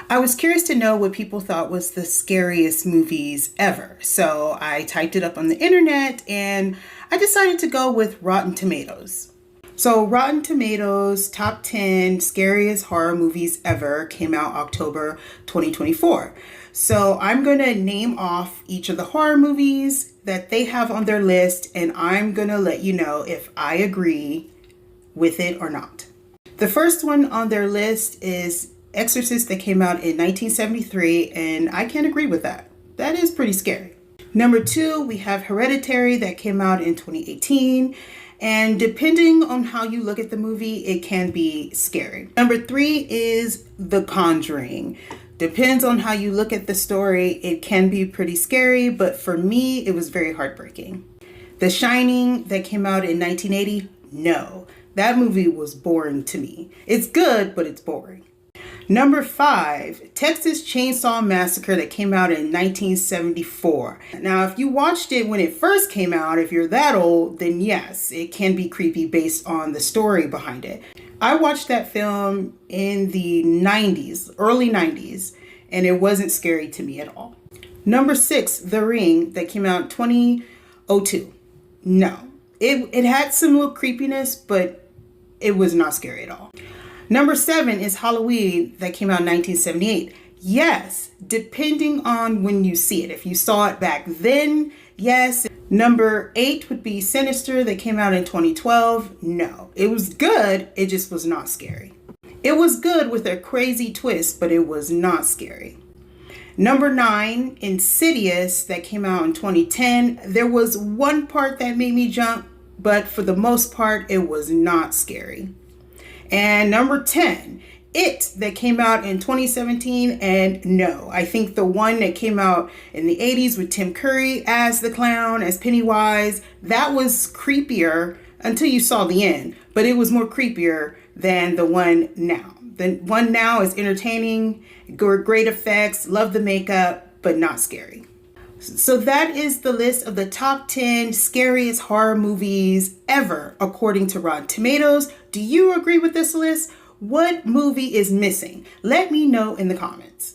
I was curious to know what people thought was the scariest movies ever. So I typed it up on the internet and I decided to go with Rotten Tomatoes. So Rotten Tomatoes top 10 scariest horror movies ever came out October 2024. So I'm going to name off each of the horror movies that they have on their list, and I'm going to let you know if I agree with it or not. The first one on their list is Exorcist, that came out in 1973, and I can't agree with that. That is pretty scary. Number 2, we have Hereditary, that came out in 2018. And depending on how you look at the movie, it can be scary. Number 3 is The Conjuring. Depends on how you look at the story, it can be pretty scary, but for me, it was very heartbreaking. The Shining, that came out in 1980, no. That movie was boring to me. It's good, but it's boring. Number 5, Texas Chainsaw Massacre, that came out in 1974. Now, if you watched it when it first came out, if you're that old, then yes, it can be creepy based on the story behind it. I watched that film in the 90s, early 90s, and it wasn't scary to me at all. Number 6, The Ring, that came out in 2002. No, it had some little creepiness, but it was not scary at all. Number 7 is Halloween, that came out in 1978. Yes, depending on when you see it. If you saw it back then, yes. Number 8 would be Sinister, that came out in 2012. No, it was good. It just was not scary. It was good with a crazy twist, but it was not scary. Number 9, Insidious, that came out in 2010. There was one part that made me jump, but for the most part, it was not scary. And number 10, It, that came out in 2017. And no, I think the one that came out in the 80s with Tim Curry as the clown, as Pennywise, that was creepier until you saw the end. But it was more creepier than the one now. The one now is entertaining, great effects, love the makeup, but not scary. So that is the list of the top 10 scariest horror movies ever, according to Rotten Tomatoes. Do you agree with this list? What movie is missing? Let me know in the comments.